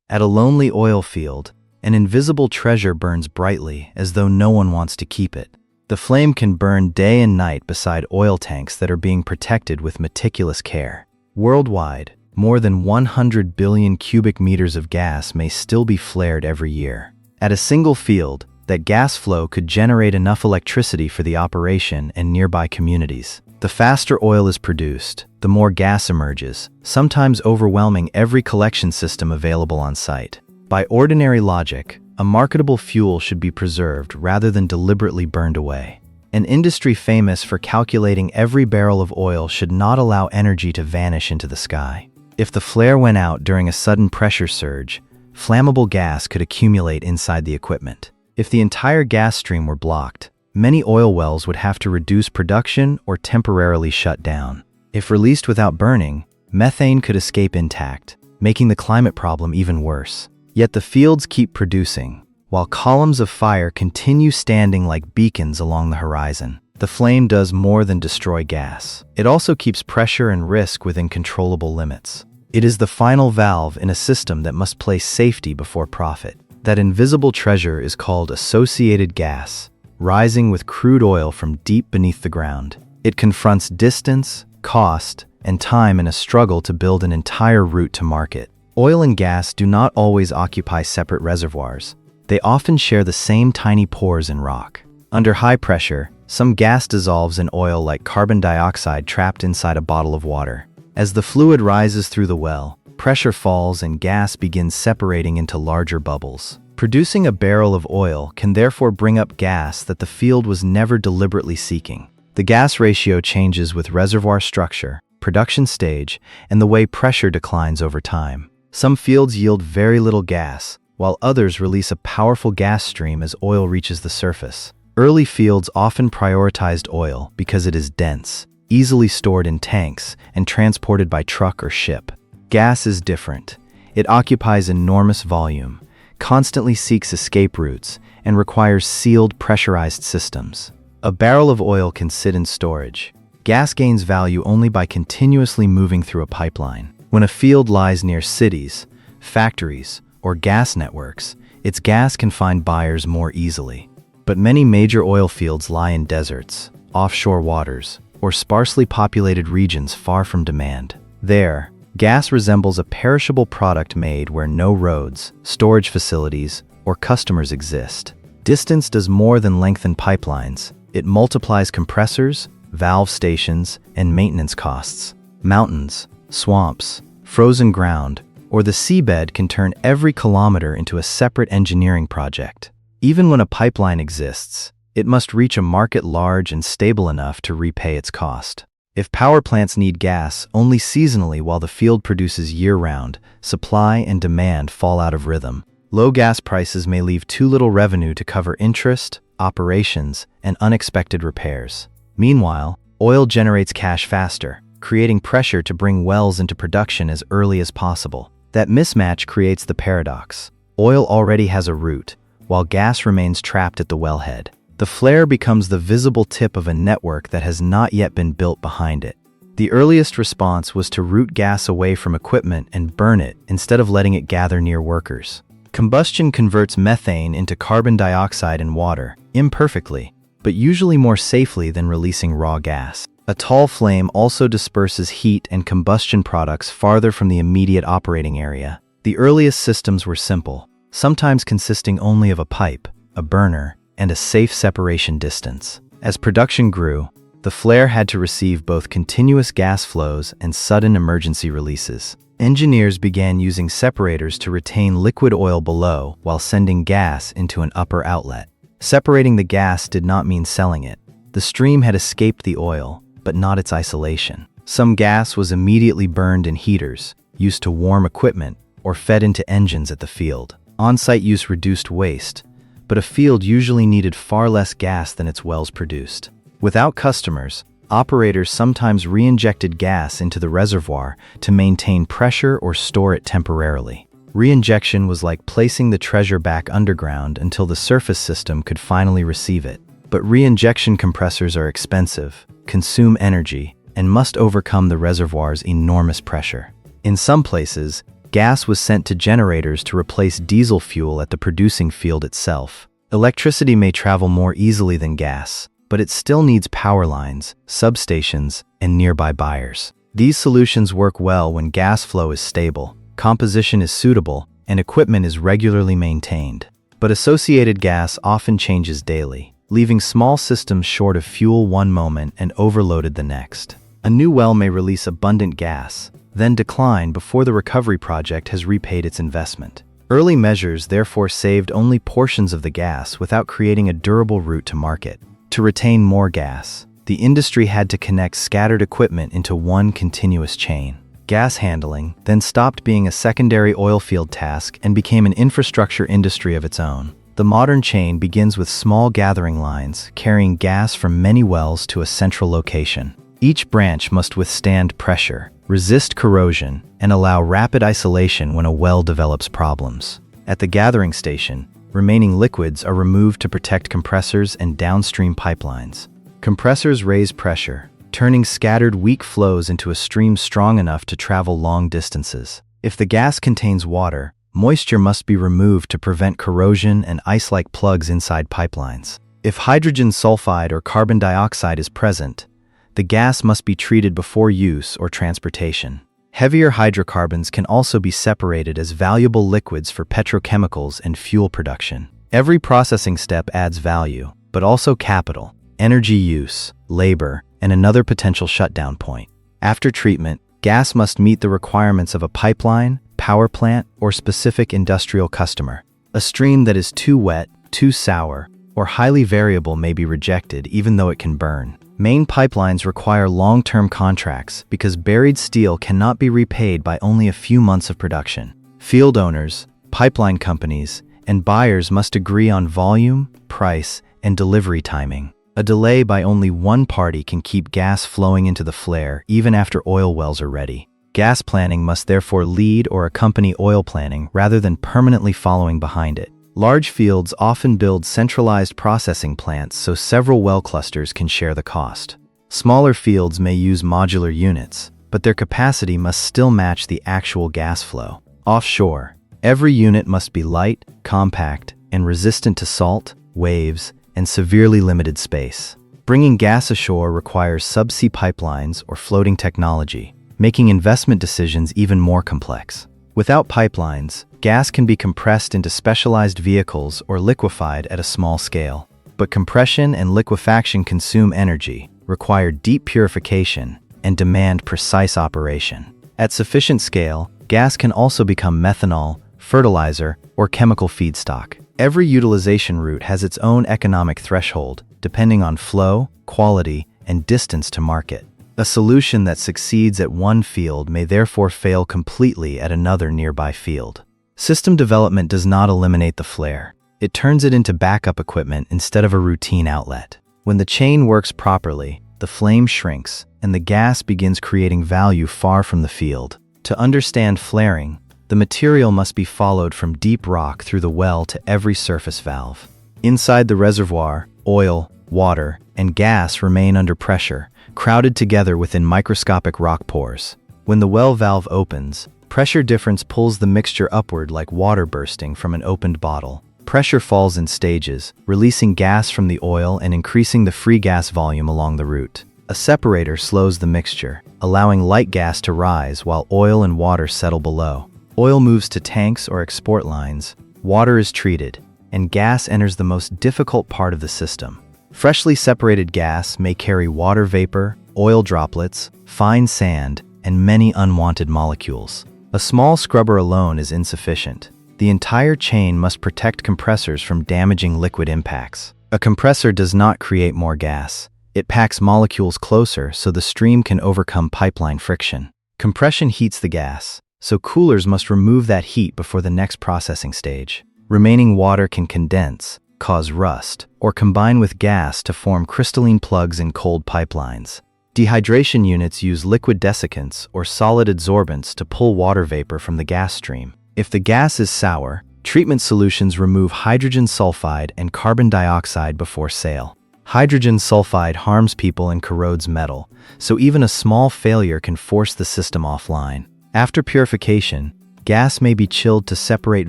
At a lonely oil field, an invisible treasure burns brightly as though no one wants to keep it. The flame can burn day and night beside oil tanks that are being protected with meticulous care. Worldwide, more than 100 billion cubic meters of gas may still be flared every year. At a single field, that gas flow could generate enough electricity for the operation and nearby communities. The faster oil is produced, the more gas emerges, sometimes overwhelming every collection system available on site. By ordinary logic, a marketable fuel should be preserved rather than deliberately burned away. An industry famous for calculating every barrel of oil should not allow energy to vanish into the sky. If the flare went out during a sudden pressure surge, flammable gas could accumulate inside the equipment. If the entire gas stream were blocked, many oil wells would have to reduce production or temporarily shut down. If released without burning, methane could escape intact, making the climate problem even worse. Yet the fields keep producing, while columns of fire continue standing like beacons along the horizon. The flame does more than destroy gas. It also keeps pressure and risk within controllable limits. It is the final valve in a system that must place safety before profit. That invisible treasure is called associated gas, rising with crude oil from deep beneath the ground. It confronts distance, cost, and time in a struggle to build an entire route to market. Oil and gas do not always occupy separate reservoirs. They often share the same tiny pores in rock. Under high pressure, some gas dissolves in oil like carbon dioxide trapped inside a bottle of water. As the fluid rises through the well, pressure falls and gas begins separating into larger bubbles. Producing a barrel of oil can therefore bring up gas that the field was never deliberately seeking. The gas ratio changes with reservoir structure, production stage, and the way pressure declines over time. Some fields yield very little gas, while others release a powerful gas stream as oil reaches the surface. Early fields often prioritized oil because it is dense, easily stored in tanks, and transported by truck or ship. Gas is different. It occupies enormous volume, constantly seeks escape routes, and requires sealed, pressurized systems. A barrel of oil can sit in storage. Gas gains value only by continuously moving through a pipeline. When a field lies near cities, factories, or gas networks, its gas can find buyers more easily. But many major oil fields lie in deserts, offshore waters, or sparsely populated regions far from demand. There, gas resembles a perishable product made where no roads, storage facilities, or customers exist. Distance does more than lengthen pipelines. It multiplies compressors, valve stations, and maintenance costs. Mountains, swamps, frozen ground, or the seabed can turn every kilometer into a separate engineering project. Even when a pipeline exists, it must reach a market large and stable enough to repay its cost. If power plants need gas only seasonally while the field produces year-round, supply and demand fall out of rhythm. Low gas prices may leave too little revenue to cover interest, operations, and unexpected repairs. Meanwhile, oil generates cash faster, creating pressure to bring wells into production as early as possible. That mismatch creates the paradox. Oil already has a route, while gas remains trapped at the wellhead. The flare becomes the visible tip of a network that has not yet been built behind it. The earliest response was to route gas away from equipment and burn it instead of letting it gather near workers. Combustion converts methane into carbon dioxide and water, imperfectly, but usually more safely than releasing raw gas. A tall flame also disperses heat and combustion products farther from the immediate operating area. The earliest systems were simple, sometimes consisting only of a pipe, a burner, and a safe separation distance. As production grew, the flare had to receive both continuous gas flows and sudden emergency releases. Engineers began using separators to retain liquid oil below while sending gas into an upper outlet. Separating the gas did not mean selling it. The stream had escaped the oil, but not its isolation. Some gas was immediately burned in heaters, used to warm equipment, or fed into engines at the field. On-site use reduced waste, but a field usually needed far less gas than its wells produced. Without customers, operators sometimes re-injected gas into the reservoir to maintain pressure or store it temporarily. Re-injection was like placing the treasure back underground until the surface system could finally receive it. But re-injection compressors are expensive, consume energy, and must overcome the reservoir's enormous pressure. In some places, gas was sent to generators to replace diesel fuel at the producing field itself. Electricity may travel more easily than gas, but it still needs power lines, substations, and nearby buyers. These solutions work well when gas flow is stable, composition is suitable, and equipment is regularly maintained. But associated gas often changes daily, leaving small systems short of fuel one moment and overloaded the next. A new well may release abundant gas, then decline before the recovery project has repaid its investment. Early measures therefore saved only portions of the gas without creating a durable route to market. To retain more gas, the industry had to connect scattered equipment into one continuous chain. Gas handling then stopped being a secondary oilfield task and became an infrastructure industry of its own. The modern chain begins with small gathering lines carrying gas from many wells to a central location. Each branch must withstand pressure, resist corrosion, and allow rapid isolation when a well develops problems. At the gathering station, remaining liquids are removed to protect compressors and downstream pipelines. Compressors raise pressure, turning scattered weak flows into a stream strong enough to travel long distances. If the gas contains water, moisture must be removed to prevent corrosion and ice-like plugs inside pipelines. If hydrogen sulfide or carbon dioxide is present, the gas must be treated before use or transportation. Heavier hydrocarbons can also be separated as valuable liquids for petrochemicals and fuel production. Every processing step adds value, but also capital, energy use, labor, and another potential shutdown point. After treatment, gas must meet the requirements of a pipeline, power plant, or specific industrial customer. A stream that is too wet, too sour, or highly variable may be rejected even though it can burn. Main pipelines require long-term contracts because buried steel cannot be repaid by only a few months of production. Field owners, pipeline companies, and buyers must agree on volume, price, and delivery timing. A delay by only one party can keep gas flowing into the flare even after oil wells are ready. Gas planning must therefore lead or accompany oil planning rather than permanently following behind it. Large fields often build centralized processing plants so several well clusters can share the cost. Smaller fields may use modular units, but their capacity must still match the actual gas flow. Offshore, every unit must be light, compact, and resistant to salt, waves, and severely limited space. Bringing gas ashore requires subsea pipelines or floating technology, making investment decisions even more complex. Without pipelines, gas can be compressed into specialized vehicles or liquefied at a small scale. But compression and liquefaction consume energy, require deep purification, and demand precise operation. At sufficient scale, gas can also become methanol, fertilizer, or chemical feedstock. Every utilization route has its own economic threshold, depending on flow, quality, and distance to market. A solution that succeeds at one field may therefore fail completely at another nearby field. System development does not eliminate the flare. It turns it into backup equipment instead of a routine outlet. When the chain works properly, the flame shrinks, and the gas begins creating value far from the field. To understand flaring, the material must be followed from deep rock through the well to every surface valve. Inside the reservoir, oil, water, and gas remain under pressure, crowded together within microscopic rock pores. When the well valve opens, pressure difference pulls the mixture upward like water bursting from an opened bottle. Pressure falls in stages, releasing gas from the oil and increasing the free gas volume along the route. A separator slows the mixture, allowing light gas to rise while oil and water settle below. Oil moves to tanks or export lines, water is treated, and gas enters the most difficult part of the system. Freshly separated gas may carry water vapor, oil droplets, fine sand, and many unwanted molecules. A small scrubber alone is insufficient. The entire chain must protect compressors from damaging liquid impacts. A compressor does not create more gas. It packs molecules closer so the stream can overcome pipeline friction. Compression heats the gas, so coolers must remove that heat before the next processing stage. Remaining water can condense, cause rust, or combine with gas to form crystalline plugs in cold pipelines. Dehydration units use liquid desiccants or solid adsorbents to pull water vapor from the gas stream. If the gas is sour, treatment solutions remove hydrogen sulfide and carbon dioxide before sale. Hydrogen sulfide harms people and corrodes metal, so even a small failure can force the system offline. After purification, Gas may be chilled to separate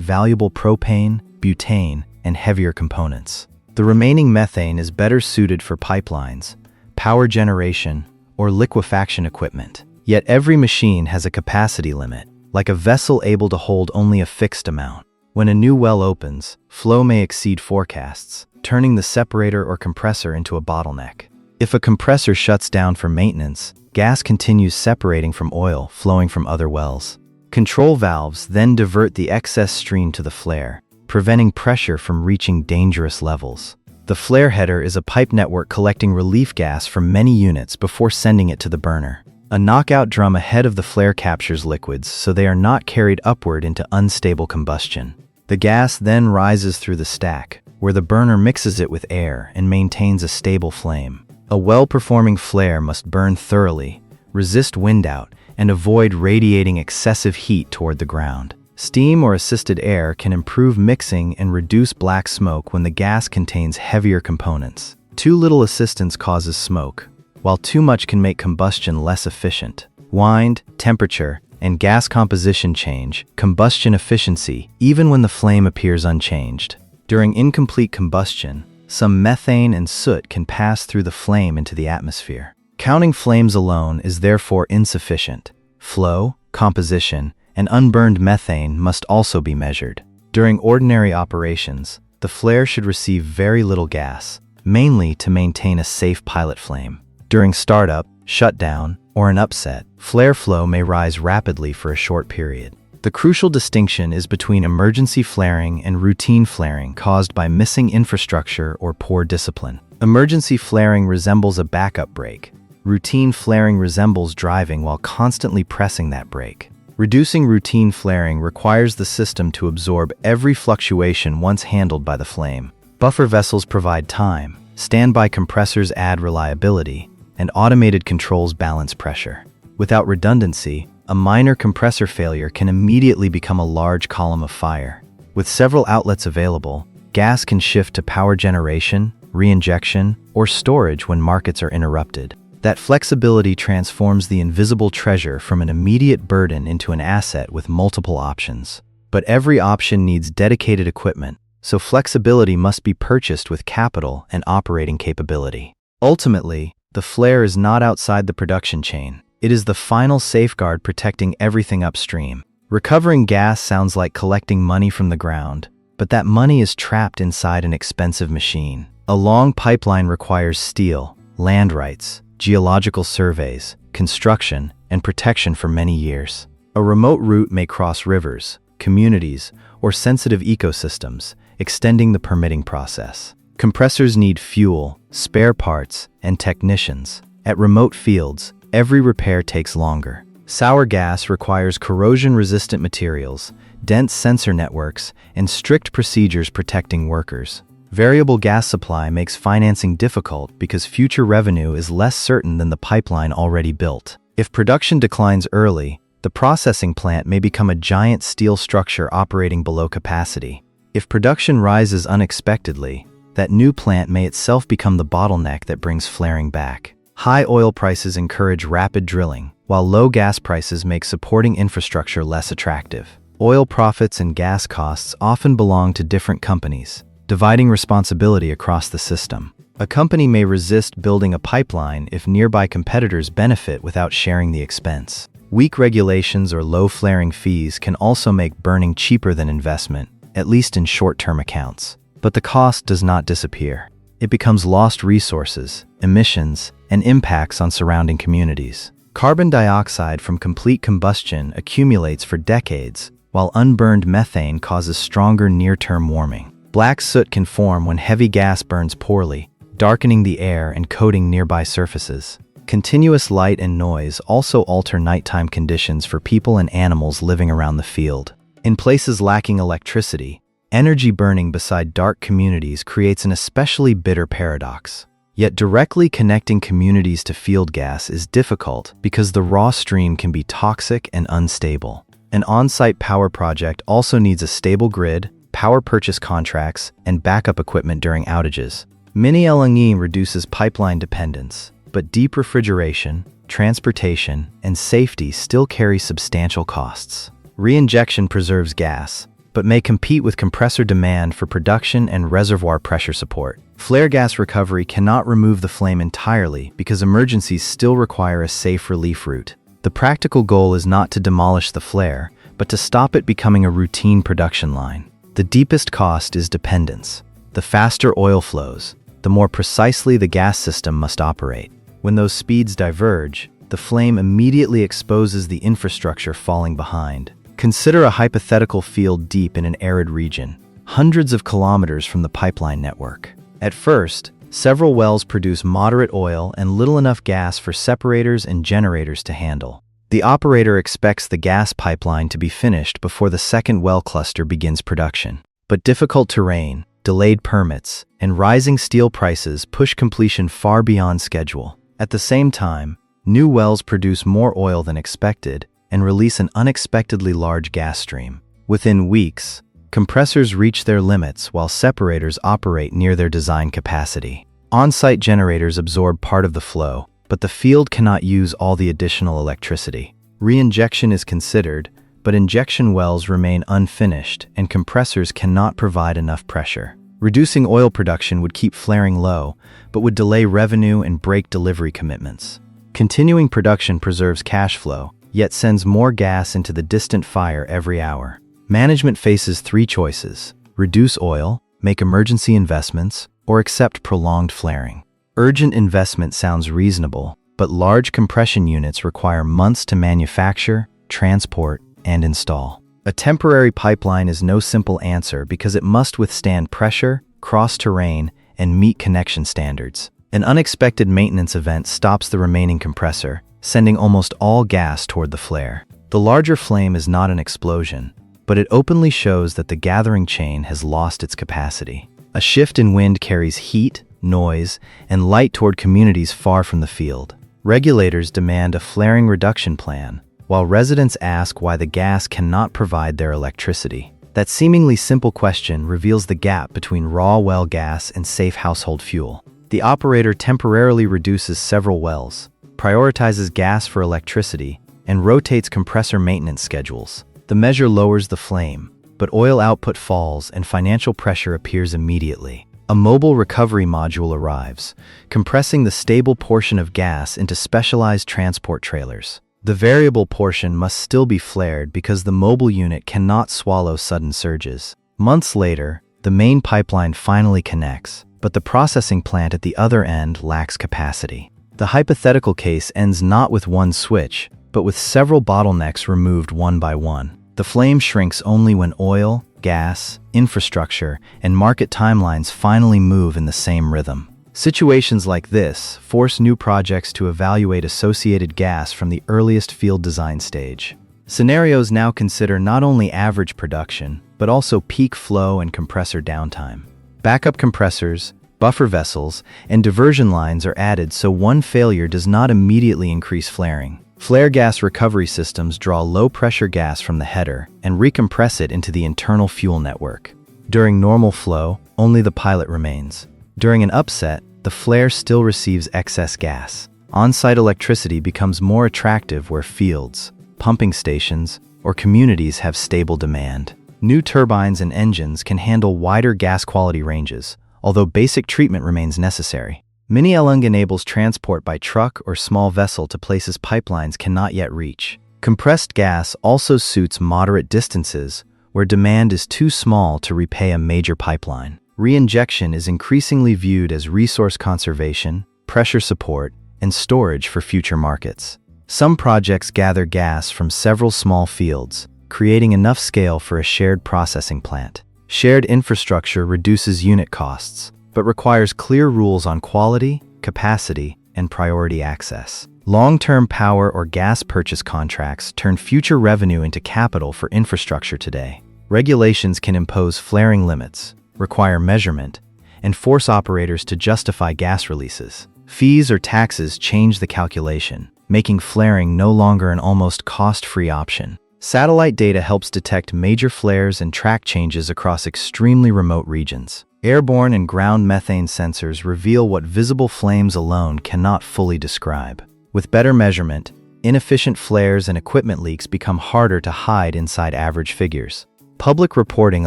valuable propane, butane, and heavier components. The remaining methane is better suited for pipelines, power generation, or liquefaction equipment. Yet every machine has a capacity limit, like a vessel able to hold only a fixed amount. When a new well opens, flow may exceed forecasts, turning the separator or compressor into a bottleneck. If a compressor shuts down for maintenance, gas continues separating from oil flowing from other wells. Control valves then divert the excess stream to the flare, preventing pressure from reaching dangerous levels. The flare header is a pipe network collecting relief gas from many units before sending it to the burner. A knockout drum ahead of the flare captures liquids so they are not carried upward into unstable combustion. The gas then rises through the stack, where the burner mixes it with air and maintains a stable flame. A well-performing flare must burn thoroughly, resist wind out, and avoid radiating excessive heat toward the ground. Steam or assisted air can improve mixing and reduce black smoke when the gas contains heavier components. Too little assistance causes smoke, while too much can make combustion less efficient. Wind, temperature, and gas composition change combustion efficiency even when the flame appears unchanged. During incomplete combustion, some methane and soot can pass through the flame into the atmosphere. Counting flames alone is therefore insufficient. Flow, composition, and unburned methane must also be measured. During ordinary operations, the flare should receive very little gas, mainly to maintain a safe pilot flame. During startup, shutdown, or an upset, flare flow may rise rapidly for a short period. The crucial distinction is between emergency flaring and routine flaring caused by missing infrastructure or poor discipline. Emergency flaring resembles a backup brake. Routine flaring resembles driving while constantly pressing that brake. Reducing routine flaring requires the system to absorb every fluctuation once handled by the flame. Buffer vessels provide time, standby compressors add reliability, and automated controls balance pressure. Without redundancy, a minor compressor failure can immediately become a large column of fire. With several outlets available, gas can shift to power generation, reinjection, or storage when markets are interrupted. That flexibility transforms the invisible treasure from an immediate burden into an asset with multiple options. But every option needs dedicated equipment, so flexibility must be purchased with capital and operating capability. Ultimately, the flare is not outside the production chain. It is the final safeguard protecting everything upstream. Recovering gas sounds like collecting money from the ground, but that money is trapped inside an expensive machine. A long pipeline requires steel, land rights, geological surveys, construction, and protection for many years. A remote route may cross rivers, communities, or sensitive ecosystems, extending the permitting process. Compressors need fuel, spare parts, and technicians. At remote fields, every repair takes longer. Sour gas requires corrosion-resistant materials, dense sensor networks, and strict procedures protecting workers. Variable gas supply makes financing difficult because future revenue is less certain than the pipeline already built. If production declines early, the processing plant may become a giant steel structure operating below capacity. If production rises unexpectedly, that new plant may itself become the bottleneck that brings flaring back. High oil prices encourage rapid drilling, while low gas prices make supporting infrastructure less attractive. Oil profits and gas costs often belong to different companies, dividing responsibility across the system. A company may resist building a pipeline if nearby competitors benefit without sharing the expense. Weak regulations or low flaring fees can also make burning cheaper than investment, at least in short-term accounts. But the cost does not disappear. It becomes lost resources, emissions, and impacts on surrounding communities. Carbon dioxide from complete combustion accumulates for decades, while unburned methane causes stronger near-term warming. Black soot can form when heavy gas burns poorly, darkening the air and coating nearby surfaces. Continuous light and noise also alter nighttime conditions for people and animals living around the field. In places lacking electricity, energy burning beside dark communities creates an especially bitter paradox. Yet directly connecting communities to field gas is difficult because the raw stream can be toxic and unstable. An on-site power project also needs a stable grid, power purchase contracts, and backup equipment during outages. Mini LNG reduces pipeline dependence, but deep refrigeration, transportation, and safety still carry substantial costs. Reinjection preserves gas, but may compete with compressor demand for production and reservoir pressure support. Flare gas recovery cannot remove the flame entirely because emergencies still require a safe relief route. The practical goal is not to demolish the flare, but to stop it becoming a routine production line. The deepest cost is dependence. The faster oil flows, the more precisely the gas system must operate. When those speeds diverge, the flame immediately exposes the infrastructure falling behind. Consider a hypothetical field deep in an arid region, hundreds of kilometers from the pipeline network. At first, several wells produce moderate oil and little enough gas for separators and generators to handle. The operator expects the gas pipeline to be finished before the second well cluster begins production. But difficult terrain, delayed permits, and rising steel prices push completion far beyond schedule. At the same time, new wells produce more oil than expected and release an unexpectedly large gas stream. Within weeks, compressors reach their limits while separators operate near their design capacity. On-site generators absorb part of the flow, but the field cannot use all the additional electricity. Reinjection is considered, but injection wells remain unfinished and compressors cannot provide enough pressure. Reducing oil production would keep flaring low, but would delay revenue and break delivery commitments. Continuing production preserves cash flow, yet sends more gas into the distant fire every hour. Management faces three choices: reduce oil, make emergency investments, or accept prolonged flaring. Urgent investment sounds reasonable, but large compression units require months to manufacture, transport, and install. A temporary pipeline is no simple answer because it must withstand pressure, cross terrain, and meet connection standards. An unexpected maintenance event stops the remaining compressor, sending almost all gas toward the flare. The larger flame is not an explosion, but it openly shows that the gathering chain has lost its capacity. A shift in wind carries heat, noise, and light toward communities far from the field. Regulators demand a flaring reduction plan, while residents ask why the gas cannot provide their electricity. That seemingly simple question reveals the gap between raw well gas and safe household fuel. The operator temporarily reduces several wells, prioritizes gas for electricity, and rotates compressor maintenance schedules. The measure lowers the flame, but oil output falls and financial pressure appears immediately. A mobile recovery module arrives, compressing the stable portion of gas into specialized transport trailers. The variable portion must still be flared because the mobile unit cannot swallow sudden surges. Months later, the main pipeline finally connects, but the processing plant at the other end lacks capacity. The hypothetical case ends not with one switch, but with several bottlenecks removed one by one. The flame shrinks only when oil, gas, infrastructure, and market timelines finally move in the same rhythm. Situations like this force new projects to evaluate associated gas from the earliest field design stage. Scenarios now consider not only average production, but also peak flow and compressor downtime. Backup compressors, buffer vessels, and diversion lines are added so one failure does not immediately increase flaring. Flare gas recovery systems draw low-pressure gas from the header and recompress it into the internal fuel network. During normal flow, only the pilot remains. During an upset, the flare still receives excess gas. On-site electricity becomes more attractive where fields, pumping stations, or communities have stable demand. New turbines and engines can handle wider gas quality ranges, although basic treatment remains necessary. Mini-LNG enables transport by truck or small vessel to places pipelines cannot yet reach. Compressed gas also suits moderate distances where demand is too small to repay a major pipeline. Reinjection is increasingly viewed as resource conservation, pressure support, and storage for future markets. Some projects gather gas from several small fields, creating enough scale for a shared processing plant. Shared infrastructure reduces unit costs, but requires clear rules on quality, capacity, and priority access. Long-term power or gas purchase contracts turn future revenue into capital for infrastructure today. Regulations can impose flaring limits, require measurement, and force operators to justify gas releases. Fees or taxes change the calculation, making flaring no longer an almost cost-free option. Satellite data helps detect major flares and track changes across extremely remote regions. Airborne and ground methane sensors reveal what visible flames alone cannot fully describe. With better measurement, inefficient flares and equipment leaks become harder to hide inside average figures. Public reporting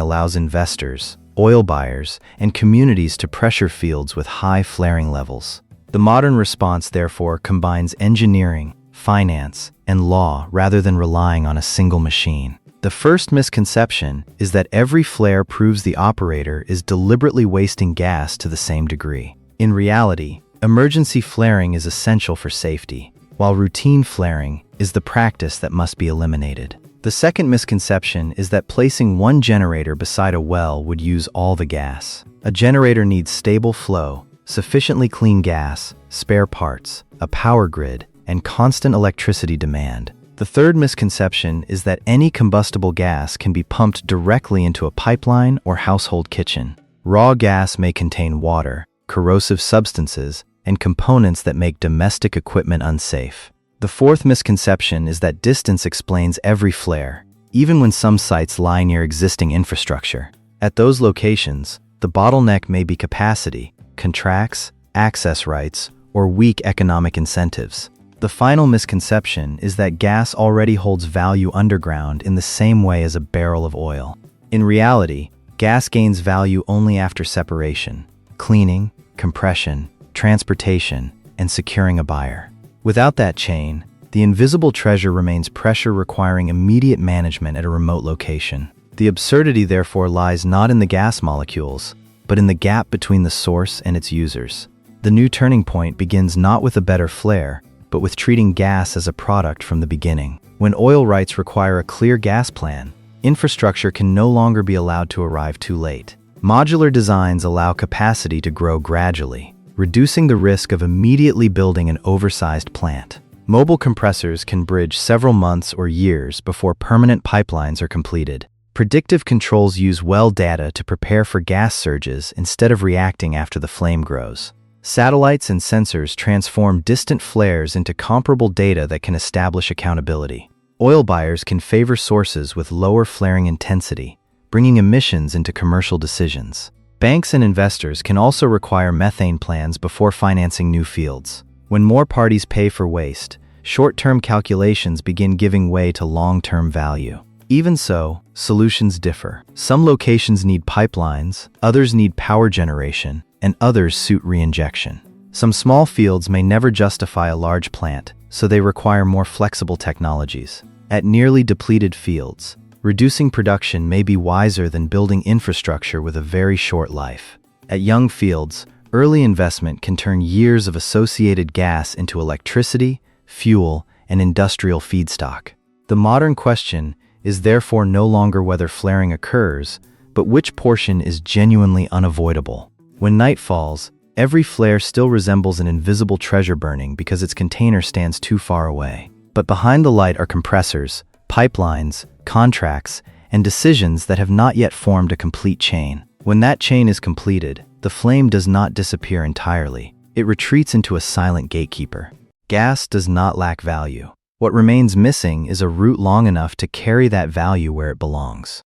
allows investors, oil buyers, and communities to pressure fields with high flaring levels. The modern response, therefore, combines engineering, finance, and law rather than relying on a single machine. The first misconception is that every flare proves the operator is deliberately wasting gas to the same degree. In reality, emergency flaring is essential for safety, while routine flaring is the practice that must be eliminated. The second misconception is that placing one generator beside a well would use all the gas. A generator needs stable flow, sufficiently clean gas, spare parts, a power grid, and constant electricity demand. The third misconception is that any combustible gas can be pumped directly into a pipeline or household kitchen. Raw gas may contain water, corrosive substances, and components that make domestic equipment unsafe. The fourth misconception is that distance explains every flare, even when some sites lie near existing infrastructure. At those locations, the bottleneck may be capacity, contracts, access rights, or weak economic incentives. The final misconception is that gas already holds value underground in the same way as a barrel of oil. In reality, gas gains value only after separation, cleaning, compression, transportation, and securing a buyer. Without that chain, the invisible treasure remains pressure requiring immediate management at a remote location. The absurdity, therefore, lies not in the gas molecules, but in the gap between the source and its users. The new turning point begins not with a better flare, but with treating gas as a product from the beginning. When oil rights require a clear gas plan, infrastructure can no longer be allowed to arrive too late. Modular designs allow capacity to grow gradually, reducing the risk of immediately building an oversized plant. Mobile compressors can bridge several months or years before permanent pipelines are completed. Predictive controls use well data to prepare for gas surges instead of reacting after the flame grows. Satellites and sensors transform distant flares into comparable data that can establish accountability. Oil buyers can favor sources with lower flaring intensity, bringing emissions into commercial decisions. Banks and investors can also require methane plans before financing new fields. When more parties pay for waste, short-term calculations begin giving way to long-term value. Even so, solutions differ. Some locations need pipelines, others need power generation, and others suit reinjection. Some small fields may never justify a large plant, so they require more flexible technologies. At nearly depleted fields, reducing production may be wiser than building infrastructure with a very short life. At young fields, early investment can turn years of associated gas into electricity, fuel, and industrial feedstock. The modern question is therefore no longer whether flaring occurs, but which portion is genuinely unavoidable. When night falls, every flare still resembles an invisible treasure burning because its container stands too far away. But behind the light are compressors, pipelines, contracts, and decisions that have not yet formed a complete chain. When that chain is completed, the flame does not disappear entirely. It retreats into a silent gatekeeper. Gas does not lack value. What remains missing is a route long enough to carry that value where it belongs.